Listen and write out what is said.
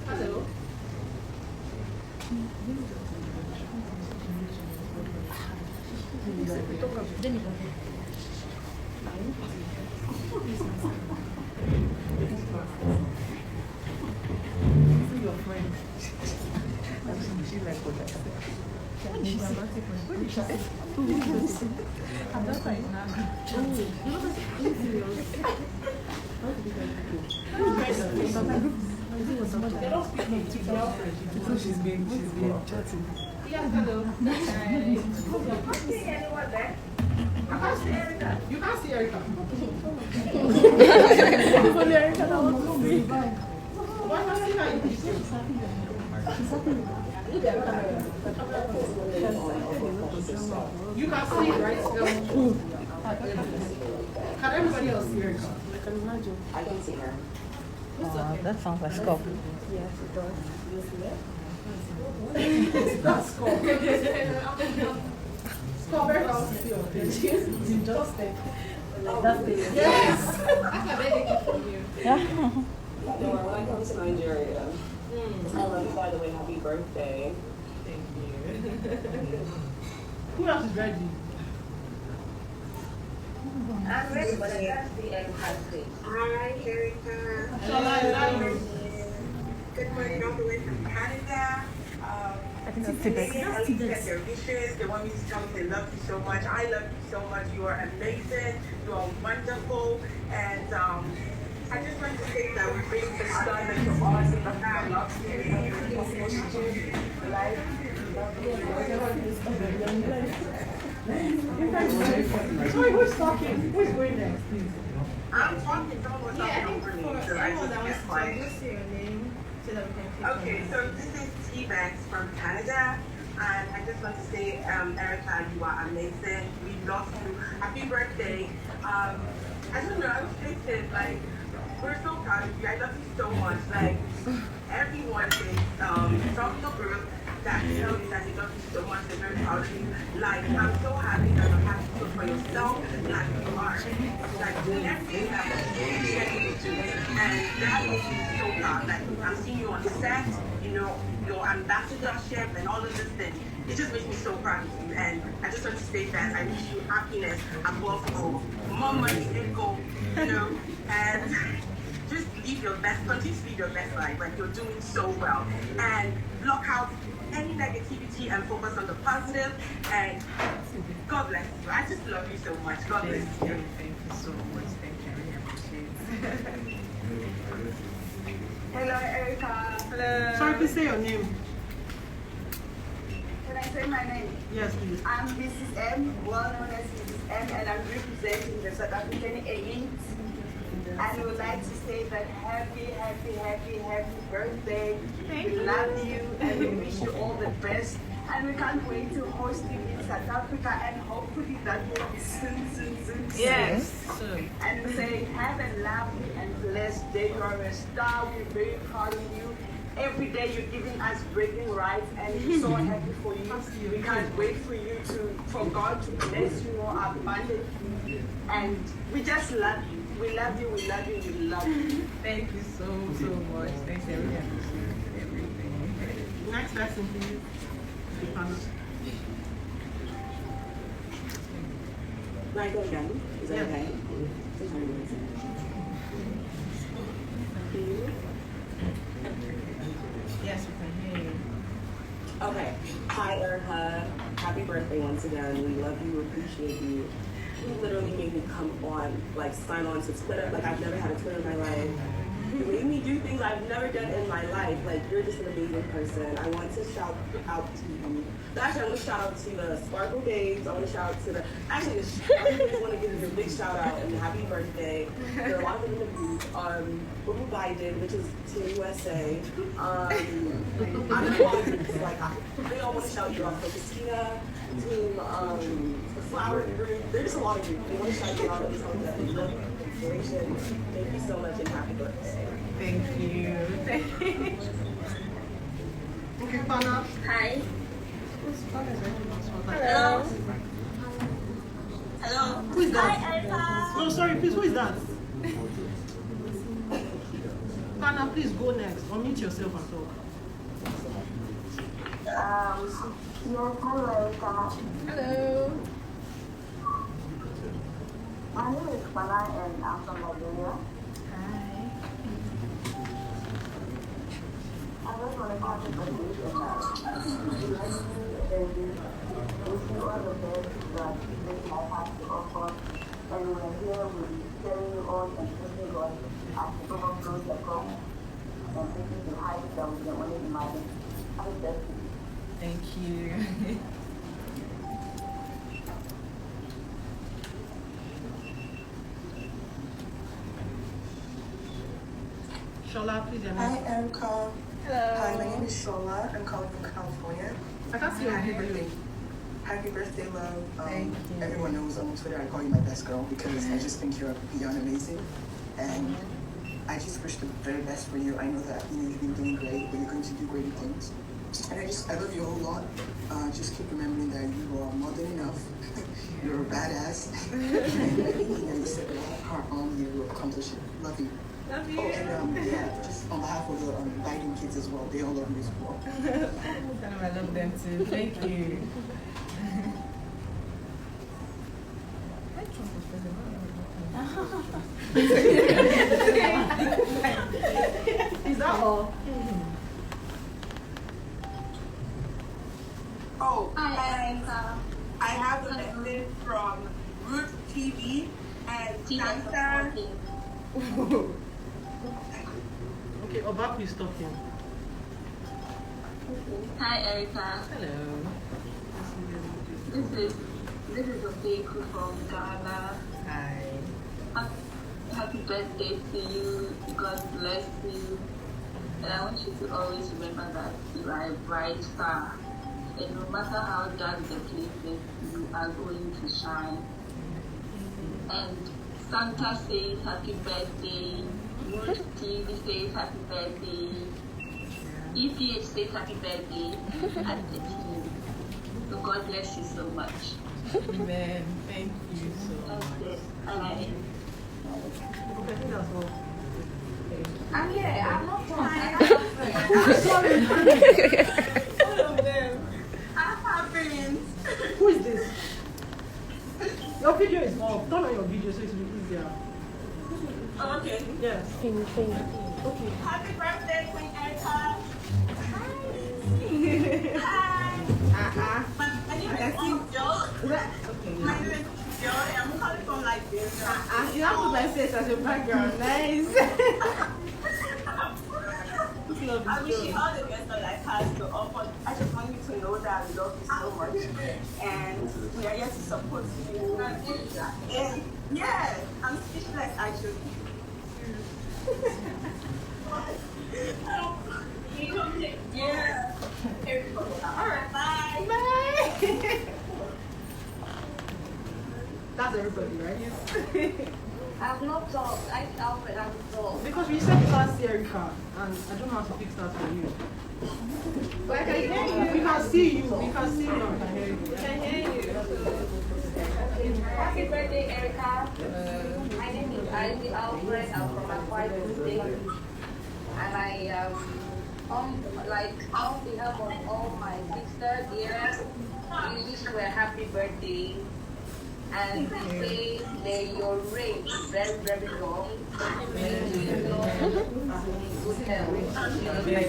Hello. Your friend. She like what I said. What did she say? What did she say? I'm not like now. So she's being chatting. Yeah, hello. I can't see anyone there. I can't see Erica. You can't see Erica. Only Erica that wants to see. Why not see her in the picture? You can see it, right? Can everybody else see Erica? I can imagine. I can see her. That sounds like Scott. Yes, it does. That's Scott. Scott, very well to see your face. It's just it. Yes! I can make it for you. Yeah. When I come to Nigeria, I love you, by the way, happy birthday. Thank you. Who else is ready? I'm ready, but I got the egg pastry. Hi, Erica. Good morning, all the way from Canada. I think that's That's their wishes. They want me to tell you they love you so much. I love you so much. You are amazing. You are wonderful. And I just want to say that we're being the star that you're awesome. I love you. Sorry, who's talking? Who's going next, please? I'm talking. Someone was talking over me. So I just get quiet. Okay, so this is T-Bags from Canada, and I just want to say, Erica, you are amazing. We love you. Happy birthday. I don't know, I was thinking, like, we're so proud of you. I love you so much. Like, everyone is from the group that tell you that they love you so much. They're very proud of you. Like, I'm so happy that I'm happy to for yourself, like you are. Like, doing everything that you do. And that makes me so proud. Like, I'm seeing you on set, you know, your ambassadorship and all of this thing. It just makes me so proud of you. And I just want to say that I wish you happiness above all. More money, go, you know, and just live your best, continue to live your best life. Like, you're doing so well. And block out any negativity and focus on the positive. And God bless you. I just love you so much. God bless you. Thank you so much. Thank you. I really appreciate it. Hello, Erica. Hello. Sorry, please say your name. Can I say my name? Yes, please. I'm Mrs. M, well known as Mrs. M, and I'm representing the South African Elite. And we would like to say that happy birthday. We love you and we wish you all the best. And we can't wait to host you in South Africa, and hopefully that will be soon. Yes. Soon. And we say, have a lovely and blessed day. You are a star. We're very proud of you. Every day you're giving us breaking rights, and we're so happy for you. We can't wait for God to bless you more abundantly. And we just love you. We love you. Thank you so much. Thanks, everyone. Everything. Next person, please. Can I go again? Is that okay? Yes, we can hear you. Okay. Hi, Erica. Happy birthday once again. We love you, appreciate you. You literally made me come on, like, sign on to Twitter. Like, I've never had a Twitter in my life. You made me do things I've never done in my life. Like, you're just an amazing person. I want to shout out to you. Actually, I want to shout out to the Sparkle Babes. I want to shout out to the... Actually, I just want to give you a big shout out and happy birthday. There are a lot of them in the group. Bbnaija, which is Team USA. I'm a lot of groups. Like, they all want to shout you out. So, Christina, Team the Flower Group. There's a lot of groups. They want to shout you out. Thank you so much and happy birthday. Thank you. Okay, Pana. Hi. Hello. Hello. Who is that? Hi, Erica. Oh, sorry, please, who is that? Shola, please go next. Unmute yourself and talk. Yes, hello, Erica. Hello. My name is Bala and I'm from Nigeria. Hi. I just want to have a conversation wish you all the best that this life has to offer. And we're here with cheering you on and pushing God as you overflow the cup and taking the heights that we can only imagine. Have a blessed day. Thank you. Shola, please. Hi, Erica. Hello. Hi, my name is Shola. I'm calling from California. I can't see your video. Happy birthday, love. Thank you. Everyone knows on Twitter I call you my best girl because I just think you're beyond amazing. And I just wish the very best for you. I know that you've been doing great, but you're going to do great things. And I love you a whole lot. Just keep remembering that you are more than enough. You're a badass. And anything that you set your heart on, you will accomplish it. Love you. Love you. Oh, and yeah, just on behalf of the Biden kids as well, they all love you as well. I love them too. Thank you. Is that all? Oh, Hi, and I have a message from Root TV and Santa. Okay, Oba, please stop him. Hi, Erica. Hello. This is Obeku from Ghana. Hi. Happy birthday to you. God bless you. And I want you to always remember that you are a bright star. And no matter how dark the place is, you are going to shine. And Santa says happy birthday. Wood TV says happy birthday. EPH says happy birthday. And it's you. So God bless you so much. Amen. Thank you so That's much. it. Bye. Okay, I think that's all. I'm here. I'm not fine. All of them. I'm happy. Who is this? Your video is off. Turn on your video so it will be easier. Oh, okay. Yes. Okay. Happy birthday, Queen Erica. Hi. My name is Joe. My name is Joe, and I'm calling from Liberia. You have to my face as your background. Nice. I wish you all the best that life has to offer. I just want you to know that I love you so much. And we are here to support you. And yeah, I'm speechless actually. Yeah. Alright, bye. Bye. That's everybody, right? I've not talked. I've talked. Because we said you can't see Erica, and I don't know how to fix that for you. But I can hear you. We can see you. We can see you. I can hear you. I can hear you. Happy birthday, Erica. My name is Ivy Alfred. I'm from Akwa State. And I on behalf of all my sisters here, we wish you a happy birthday. And we say may your reign be very, very long. May you long good health. Amen.